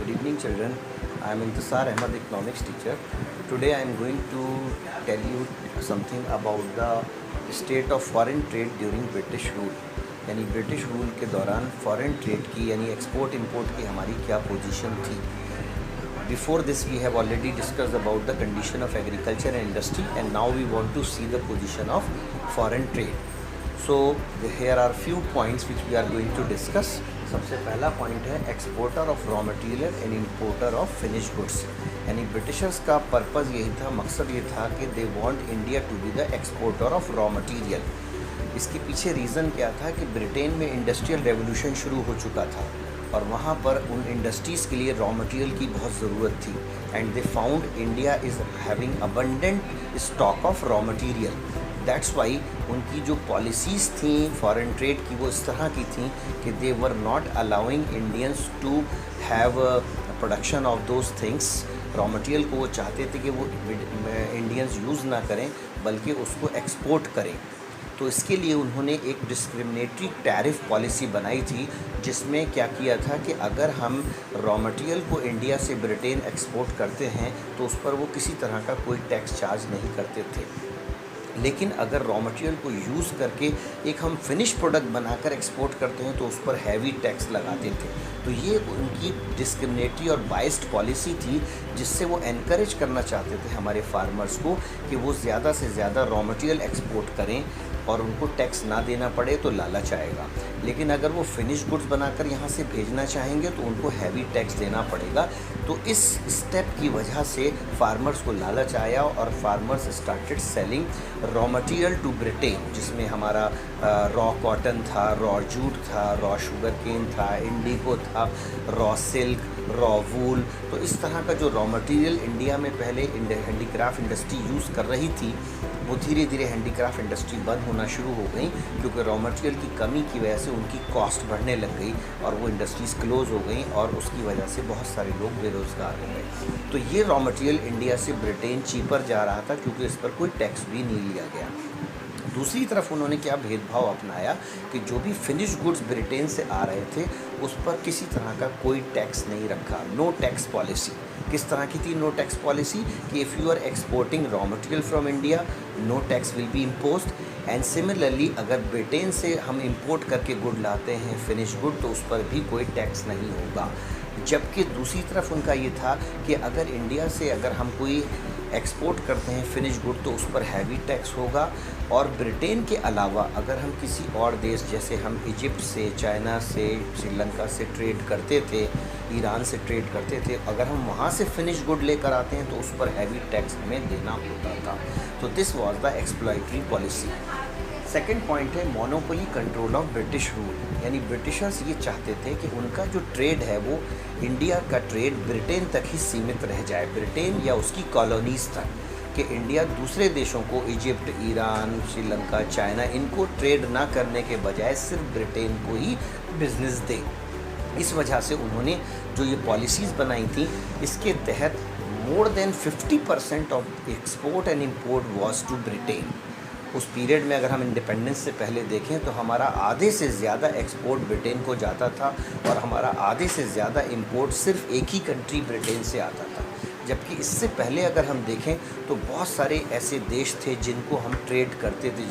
Good evening, children. I am Intisar Ahmed, economics teacher. Today I am going to tell you something about the state of foreign trade during British rule. यानी British rule के दौरान foreign trade की यानी export import की हमारी क्या position थी. Before this we have already discussed about the condition of agriculture and industry, and now we want to see the position of foreign trade. So here are few points which we are going to discuss. सबसे पहला point है exporter of raw material and importer of finish goods. यानी Britishers का purpose यही था, मकसद ये था कि they want India to be the exporter of raw material. इसके पीछे रीज़न क्या था कि ब्रिटेन में इंडस्ट्रियल रेवोल्यूशन शुरू हो चुका था और वहाँ पर उन इंडस्ट्रीज़ के लिए रॉ मटेरियल की बहुत ज़रूरत थी. And they found India is having abundant stock of raw material. That's why उनकी जो पॉलिसीज़ थी फॉरेन ट्रेड की वो इस तरह की थी कि they were not allowing Indians to have production of those things. Raw material को वो चाहते थे कि वो इंडियंस यूज़ ना करें बल्कि उसको एक्सपोर्ट करें. तो इसके लिए उन्होंने एक डिस्क्रिमिनेटरी टैरिफ पॉलिसी बनाई थी जिसमें क्या किया था कि अगर हम रॉ मटेरियल को इंडिया से ब्रिटेन एक्सपोर्ट करते हैं तो उस पर वो किसी तरह का कोई टैक्स चार्ज नहीं करते थे. लेकिन अगर रॉ मटेरियल को यूज़ करके एक हम फिनिश प्रोडक्ट बनाकर एक्सपोर्ट करते हैं तो उस पर हैवी टैक्स लगाते थे. तो ये उनकी डिस्क्रिमिनेटरी और बाइस्ड पॉलिसी थी जिससे वो एनकरेज करना चाहते थे हमारे फार्मर्स को कि वो ज़्यादा से ज़्यादा रॉ मटेरियल एक्सपोर्ट करें और उनको टैक्स ना देना पड़े तो लालच आएगा. लेकिन अगर वो फिनिश गुड्स बनाकर यहाँ से भेजना चाहेंगे तो उनको हैवी टैक्स देना पड़ेगा. तो इस स्टेप की वजह से फार्मर्स को लालच आया और farmers started selling raw material to Britain, जिसमें हमारा रॉ कॉटन था, रॉ जूट था, रॉ शुगर केन था, इंडिगो था, रॉ सिल्क, रॉ वूल. तो इस तरह का जो रॉ मटेरियल इंडिया में पहले हैंडीक्राफ्ट इंडस्ट्री यूज़ कर रही थी वो धीरे धीरे हैंडीक्राफ्ट इंडस्ट्री बंद होना शुरू हो गई क्योंकि रॉ मटेरियल की कमी की वजह से उनकी कॉस्ट बढ़ने लग गई और वो इंडस्ट्रीज़ क्लोज़ हो गई और उसकी वजह से बहुत सारे लोग बेरोज़गार हो गए. तो ये रॉ मटेरियल इंडिया से ब्रिटेन चीपर जा रहा था क्योंकि इस पर कोई टैक्स भी नहीं लिया गया. दूसरी तरफ उन्होंने क्या भेदभाव अपनाया कि जो भी फिनिश गुड्स ब्रिटेन से आ रहे थे उस पर किसी तरह का कोई टैक्स नहीं रखा. No tax policy. किस तरह की थी नो टैक्स पॉलिसी कि if you are exporting raw material from India no tax will be imposed. And similarly अगर ब्रिटेन से हम इंपोर्ट करके गुड लाते हैं फिनिश गुड तो उस पर भी कोई टैक्स नहीं होगा. जबकि दूसरी तरफ उनका ये था कि अगर इंडिया से अगर हम कोई एक्सपोर्ट करते हैं फिनिश गुड तो उस पर हैवी टैक्स होगा. और ब्रिटेन के अलावा अगर हम किसी और देश जैसे हम इजिप्ट से, चाइना से, श्रीलंका से ट्रेड करते थे, ईरान से ट्रेड करते थे, अगर हम वहाँ से फिनिश गुड लेकर आते हैं तो उस पर हैवी टैक्स हमें देना होता था. तो this was the exploitatory policy. Second point है monopoly control of British rule. यानी ब्रिटिशर्स ये चाहते थे कि उनका जो ट्रेड है वो इंडिया का ट्रेड ब्रिटेन तक ही सीमित रह जाए, ब्रिटेन या उसकी कॉलोनीज़ तक, कि इंडिया दूसरे देशों को इजिप्ट, ईरान, श्रीलंका, चाइना इनको ट्रेड ना करने के बजाय सिर्फ ब्रिटेन को ही बिजनेस दे. इस वजह से उन्होंने जो ये पॉलिसीज़ बनाई थी इसके तहत more than 50% of export and import was to Britain. उस पीरियड में अगर हम इंडिपेंडेंस से पहले देखें तो हमारा आधे से ज़्यादा एक्सपोर्ट ब्रिटेन को जाता था और हमारा आधे से ज़्यादा इंपोर्ट सिर्फ एक ही कंट्री ब्रिटेन से आता था. जबकि इससे पहले अगर हम देखें तो बहुत सारे ऐसे देश थे जिनको हम ट्रेड करते थे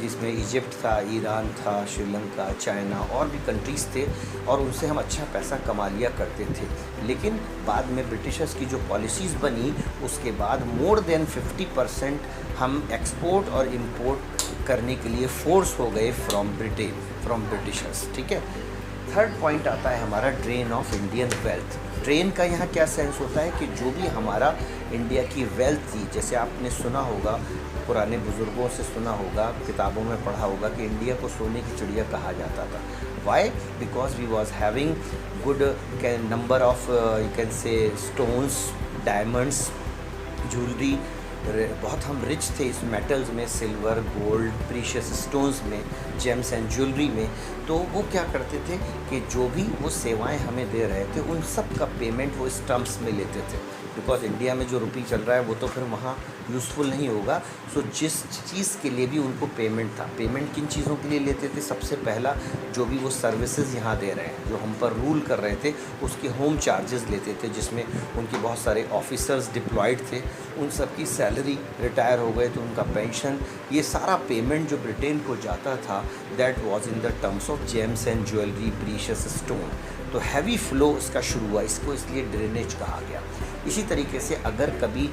जिसमें इजिप्ट था, ईरान था, श्रीलंका, चाइना और भी कंट्रीज़ थे और उनसे हम अच्छा पैसा कमा लिया करते थे. लेकिन बाद में ब्रिटिशर्स की जो पॉलिसीज़ बनी उसके बाद मोर देन 50% हम एक्सपोर्ट और इंपोर्ट करने के लिए फोर्स हो गए फ्रॉम ब्रिटिशर्स. ठीक है. थर्ड पॉइंट आता है हमारा drain of Indian wealth. Drain का यहाँ क्या सेंस होता है कि जो भी हमारा इंडिया की वेल्थ थी, जैसे आपने सुना होगा, पुराने बुज़ुर्गों से सुना होगा, किताबों में पढ़ा होगा कि इंडिया को सोने की चिड़िया कहा जाता था. Why? Because we was having good number of you can say stones, diamonds, jewellery. बहुत हम रिच थे इस मेटल्स में, सिल्वर, गोल्ड, प्रीशियस स्टोन्स में, जेम्स एंड ज्वेलरी में. तो वो क्या करते थे कि जो भी वो सेवाएं हमें दे रहे थे उन सब का पेमेंट वो स्टम्प्स में लेते थे. बिकॉज इंडिया में जो रुपी चल रहा है वो तो फिर वहाँ यूज़फुल नहीं होगा। सो जिस चीज़ के लिए भी उनको पेमेंट था, पेमेंट किन चीज़ों के लिए लेते थे? सबसे पहला जो भी वो सर्विसेज यहाँ दे रहे हैं, जो हम पर रूल कर रहे थे, उसके होम चार्जेस लेते थे, जिसमें उनके बहुत सारे ऑफिसर्स डिप्लॉयड थे, उन सब की सैलरी, रिटायर हो गए तो उनका पेंशन, ये सारा पेमेंट जो ब्रिटेन को जाता था that was in the terms of James and jewellery, precious stone. तो हैवी फ्लो इसका शुरू हुआ, इसको इसलिए ड्रेनेज कहा गया। इसी तरीके से अगर कभी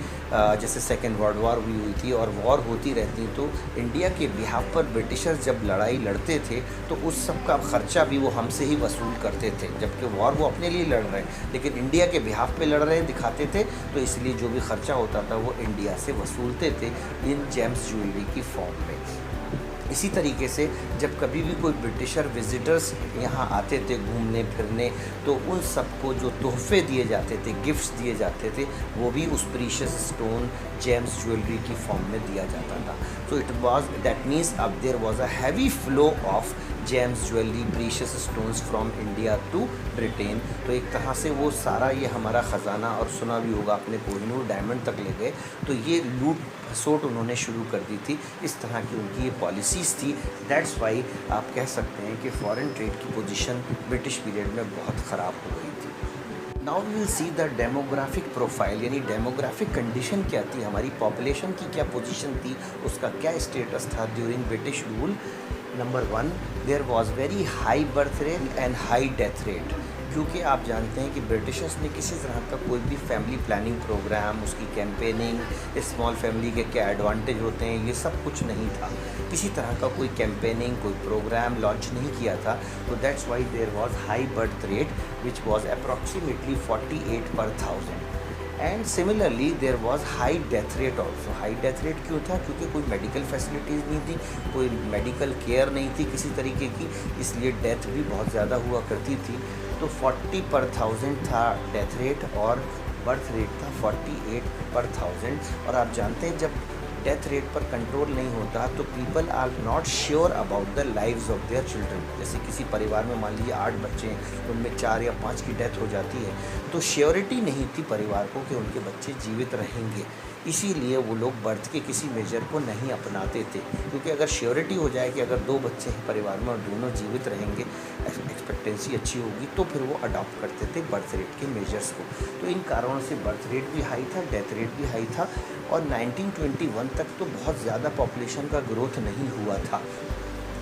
जैसे सेकेंड वर्ल्ड वॉर हुई थी और वॉर होती रहती, तो इंडिया के बिहाफ पर ब्रिटिशर्स जब लड़ाई लड़ते थे तो उस सब का ख़र्चा भी वो हमसे ही वसूल करते थे, जबकि वॉर वो अपने लिए लड़ रहे हैं लेकिन इंडिया के बिहाफ पे लड़ रहे दिखाते थे, तो इसलिए जो भी ख़र्चा होता था वो इंडिया से वसूलते थे इन जेम्स ज्वेलरी की फॉर्म में। इसी तरीके से जब कभी भी कोई ब्रिटिशर विजिटर्स यहाँ आते थे घूमने फिरने, तो उन सबको जो तोहफे दिए जाते थे, गिफ्ट्स दिए जाते थे, वो भी उस प्रीशियस स्टोन जेम्स ज्वेलरी की फॉर्म में दिया जाता था। So it was that means अब there was a heavy flow of gems jewellery, precious stones from India to Britain. तो एक तरह से वो सारा ये हमारा ख़जाना, और सुना भी होगा अपने कोहिनूर डायमंड तक ले गए, तो ये लूट खसोट उन्होंने शुरू कर दी थी। इस तरह की उनकी ये पॉलिसीज़ थी। दैट्स वाई आप कह सकते हैं कि फॉरेन ट्रेड की पोजीशन ब्रिटिश पीरियड में बहुत ख़राब हो गई थी। Now we will see the demographic profile, यानी डेमोग्राफिक कंडीशन क्या थी, हमारी पॉपुलेशन की क्या पोजीशन थी, उसका क्या स्टेटस था during British rule. Number 1, there was very high birth rate and high death rate, क्योंकि आप जानते हैं कि ब्रिटिशर्स ने किसी तरह का कोई भी फैमिली प्लानिंग प्रोग्राम, उसकी कैंपेनिंग, स्मॉल फैमिली के क्या एडवांटेज होते हैं, ये सब कुछ नहीं था। किसी तरह का कोई कैंपेनिंग, कोई प्रोग्राम लॉन्च नहीं किया था। तो that's why there was high birth rate which was approximately 48 per 1000। And similarly there was high death rate also. High death rate क्यों था? क्योंकि कोई मेडिकल फैसिलिटीज़ नहीं थी, कोई मेडिकल केयर नहीं थी किसी तरीके की, इसलिए डेथ भी बहुत ज़्यादा हुआ करती थी। तो 40 पर 1000 था डेथ रेट और बर्थ रेट था 48 पर 1000। और आप जानते हैं जब डेथ रेट पर कंट्रोल नहीं होता तो people are not sure about the lives of their children. जैसे किसी परिवार में मान लीजिए 8 बच्चे हैं, उनमें 4 या 5 की डेथ हो जाती है, तो श्योरिटी नहीं थी परिवार को कि उनके बच्चे जीवित रहेंगे। इसीलिए वो लोग बर्थ के किसी मेजर को नहीं अपनाते थे, क्योंकि अगर श्योरिटी हो जाए कि अगर 2 बच्चे हैं परिवार में और दोनों जीवित रहेंगे, एक्सपेक्टेंसी अच्छी होगी, तो फिर वो अडॉप्ट करते थे बर्थ रेट के मेजर्स को। तो इन कारणों से बर्थ रेट भी हाई था, डेथ रेट भी हाई था। और 1921 तक तो बहुत ज़्यादा पॉपुलेशन का ग्रोथ नहीं हुआ था,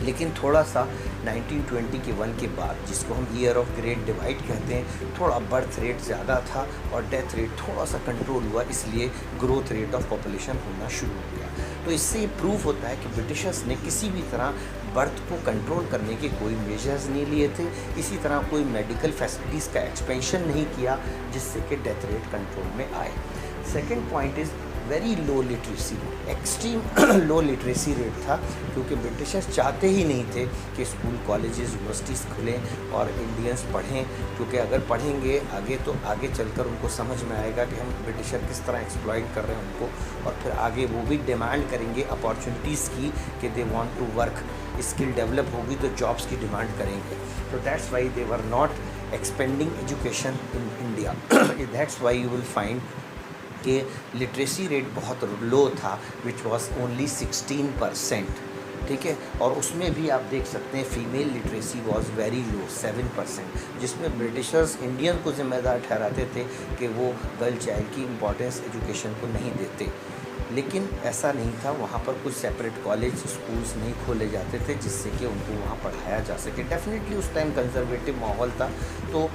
लेकिन थोड़ा सा 1921 के बाद, जिसको हम ईयर ऑफ ग्रेट डिवाइड कहते हैं, थोड़ा बर्थ रेट ज़्यादा था और डेथ रेट थोड़ा सा कंट्रोल हुआ, इसलिए ग्रोथ रेट ऑफ पॉपुलेशन होना शुरू हो गया। तो इससे ये प्रूफ होता है कि ब्रिटिशर्स ने किसी भी तरह बर्थ को कंट्रोल करने के कोई मेजर्स नहीं लिए थे, इसी तरह कोई मेडिकल फैसिलिटीज़ का एक्सपेंशन नहीं किया जिससे कि डेथ रेट कंट्रोल में आए। Second point is very low literacy, extreme low literacy rate था, क्योंकि ब्रिटिशर्स चाहते ही नहीं थे कि स्कूल, कॉलेजेस, यूनिवर्सिटीज़ खुलें और इंडियंस पढ़ें, क्योंकि अगर पढ़ेंगे आगे तो आगे चलकर उनको समझ में आएगा कि हम ब्रिटिशर किस तरह एक्सप्लॉइट कर रहे हैं उनको, और फिर आगे वो भी डिमांड करेंगे अपॉर्चुनिटीज़ की कि they want to work, skill develop होगी तो जॉब्स की डिमांड करेंगे। तो that's why they were not expending education in India. That's why you will find कि लिटरेसी रेट बहुत लो था, विच वॉज ओनली 16%। ठीक है, और उसमें भी आप देख सकते हैं female literacy was very low, 7%, जिसमें ब्रिटिशर्स इंडियन को जिम्मेदार ठहराते थे कि वो गर्ल चाइल्ड की इम्पोर्टेंस एजुकेशन को नहीं देते। लेकिन ऐसा नहीं था, वहाँ पर कुछ सेपरेट कॉलेज, स्कूल्स नहीं खोले जाते थे जिससे कि उनको वहाँ पढ़ाया जा सके। डेफिनेटली उस टाइम कंजर्वेटिव माहौल था, तो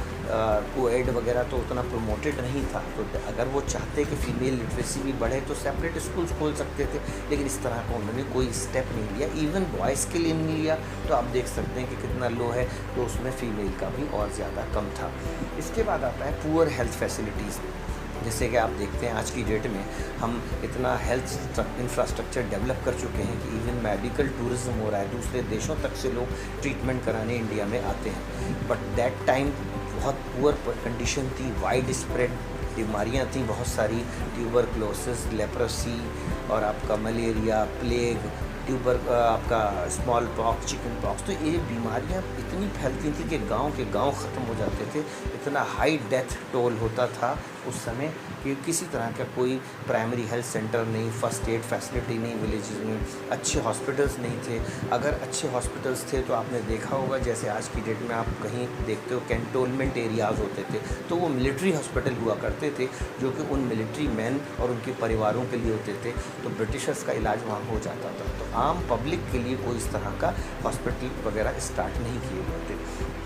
कोएड वगैरह तो उतना प्रमोटेड नहीं था। तो अगर वो चाहते कि फ़ीमेल लिटरेसी भी बढ़े तो सेपरेट स्कूल्स खोल सकते थे, लेकिन इस तरह का उन्होंने कोई स्टेप नहीं लिया। इवन बॉयज़ के लिए नहीं लिया, तो आप देख सकते हैं कि कितना लो है, तो उसमें फ़ीमेल का भी और ज़्यादा कम था। इसके बाद आता है पुअर हेल्थ फैसिलिटीज़। जैसे कि आप देखते हैं आज की डेट में हम इतना हेल्थ इंफ्रास्ट्रक्चर डेवलप कर चुके हैं कि इवन मेडिकल टूरिज़्म हो रहा है, दूसरे देशों तक से लोग ट्रीटमेंट कराने इंडिया में आते हैं। बट दैट टाइम बहुत पुअर कंडीशन थी, वाइड स्प्रेड बीमारियां थी बहुत सारी, ट्यूबरक्लोसिस, लेप्रोसी और आपका मलेरिया, प्लेग, आपका स्मॉल पॉक्स, चिकन पॉक्स, तो ये बीमारियां इतनी फैलती थी कि गांव ख़त्म हो जाते थे। इतना हाई डेथ टोल होता था उस समय कि किसी तरह का कोई प्राइमरी हेल्थ सेंटर नहीं, फर्स्ट एड फैसिलिटी नहीं विलेजेस में, अच्छे हॉस्पिटल्स नहीं थे। अगर अच्छे हॉस्पिटल्स थे तो आपने देखा होगा जैसे आज की डेट में आप कहीं देखते हो कैंटोनमेंट एरियाज़ होते थे, तो वो मिलिट्री हॉस्पिटल हुआ करते थे जो कि उन मिलिट्री मैन और उनके परिवारों के लिए होते थे। तो ब्रिटिशर्स का इलाज वहाँ हो जाता था। तो आम पब्लिक के लिए कोई इस तरह का हॉस्पिटल वगैरह स्टार्ट नहीं किए गए थे।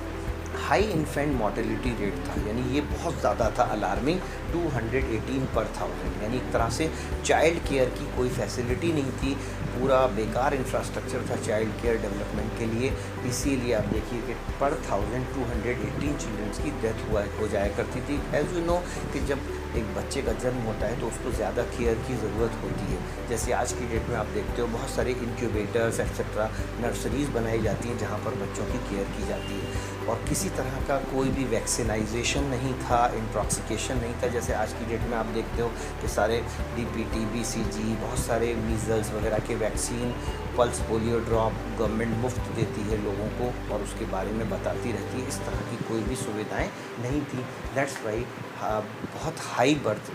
हाई इन्फेंट मोर्टेलिटी रेट था, यानी ये बहुत ज़्यादा था, अलार्मिंग, 218 पर 1000, यानी एक तरह से चाइल्ड केयर की कोई फैसिलिटी नहीं थी। पूरा बेकार इंफ्रास्ट्रक्चर था चाइल्ड केयर डेवलपमेंट के लिए। इसीलिए आप देखिए कि पर 1000 218 चिल्ड्रंस की डेथ हो जाया करती थी। एज़ यू नो कि जब एक बच्चे का जन्म होता है तो उसको ज़्यादा केयर की ज़रूरत होती है। जैसे आज की डेट में आप देखते हो बहुत सारे इंक्यूबेटर्स एक्सेट्रा नर्सरीज़ बनाई जाती हैं जहाँ पर बच्चों की केयर की जाती है। और किसी तरह का कोई भी वैक्सीनाइजेशन नहीं था, इंटॉक्सिकेशन नहीं था। जैसे आज की डेट में आप देखते हो कि सारे DPT, BCG, बहुत सारे मीज़ल्स वगैरह के vaccine, pulse polio drop government मुफ्त देती है लोगों को और उसके बारे में बताती रहती है। इस तरह की कोई भी सुविधाएं नहीं थी। दैट्स वाई बहुत high birth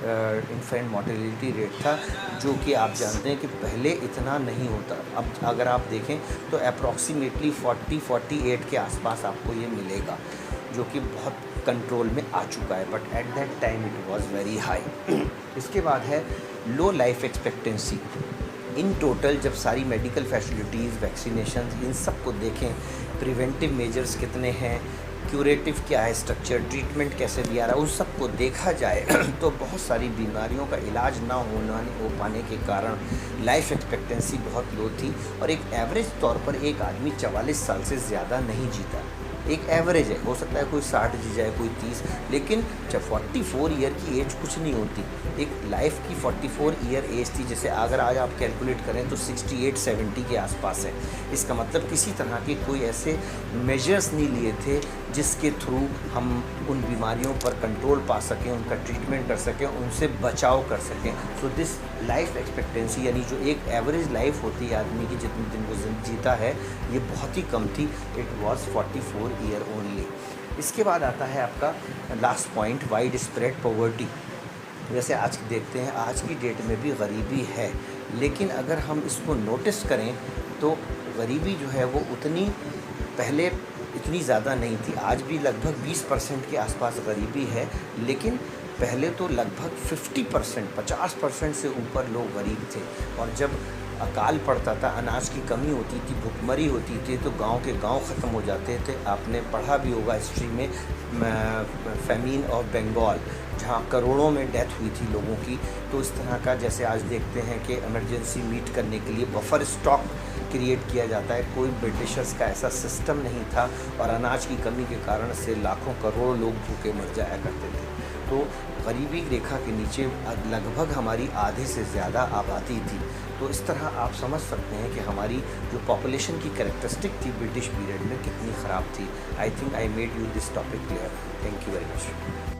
infant mortality rate था, जो कि आप जानते हैं कि पहले इतना नहीं होता। अब अगर आप देखें तो अप्रॉक्सीमेटली 40-48 के आसपास आपको ये मिलेगा, जो कि बहुत कंट्रोल में आ चुका है, but at that time it was very high. इसके बाद है लो लाइफ एक्सपेक्टेंसी। इन टोटल जब सारी मेडिकल फैसिलिटीज़, वैक्सीनेशन, इन सब को देखें, प्रिवेंटिव मेजर्स कितने हैं, क्यूरेटिव क्या है स्ट्रक्चर, ट्रीटमेंट कैसे दिया रहा है, उन सब को देखा जाए तो बहुत सारी बीमारियों का इलाज ना हो पाने के कारण लाइफ एक्सपेक्टेंसी बहुत लो थी। और एक एवरेज तौर पर एक आदमी 44 साल से ज़्यादा नहीं जीता। एक एवरेज है, हो सकता है कोई 60 जी जाए, कोई 30, लेकिन जब 44 ईयर की एज कुछ नहीं होती। एक लाइफ की 44 ईयर एज थी, जैसे अगर आज आप कैलकुलेट करें तो 68-70 के आसपास है। इसका मतलब किसी तरह के कोई ऐसे मेजर्स नहीं लिए थे जिसके थ्रू हम उन बीमारियों पर कंट्रोल पा सकें, उनका ट्रीटमेंट कर सकें, उनसे बचाव कर सकें। सो दिस लाइफ एक्सपेक्टेंसी, यानी जो एक एवरेज लाइफ होती है आदमी की, जितने दिन वो जीता है, ये बहुत ही कम थी। It was 44 year only. इसके बाद आता है आपका last point, wide spread poverty. जैसे आज देखते हैं आज की डेट में भी गरीबी है, लेकिन अगर हम इसको नोटिस करें तो गरीबी जो है वो उतनी पहले इतनी ज़्यादा नहीं थी। आज भी लगभग 20% के आसपास गरीबी है, लेकिन पहले तो लगभग 50% से ऊपर लोग गरीब थे। और जब अकाल पड़ता था, अनाज की कमी होती थी, भुखमरी होती थी, तो गांव के गांव ख़त्म हो जाते थे। आपने पढ़ा भी होगा हिस्ट्री में, फैमीन ऑफ बंगाल, जहां करोड़ों में डेथ हुई थी लोगों की। तो इस तरह का जैसे आज देखते हैं कि इमरजेंसी मीट करने के लिए बफर स्टॉक क्रिएट किया जाता है, कोई ब्रिटिशर्स का ऐसा सिस्टम नहीं था। और अनाज की कमी के कारण से लाखों करोड़ों लोग भूखे मर जाया करते थे। तो गरीबी रेखा के नीचे लगभग हमारी आधे से ज़्यादा आबादी थी। तो इस तरह आप समझ सकते हैं कि हमारी जो पॉपुलेशन की कैरेक्टरिस्टिक थी ब्रिटिश पीरियड में कितनी ख़राब थी। I think I made you this topic clear. Thank you very much.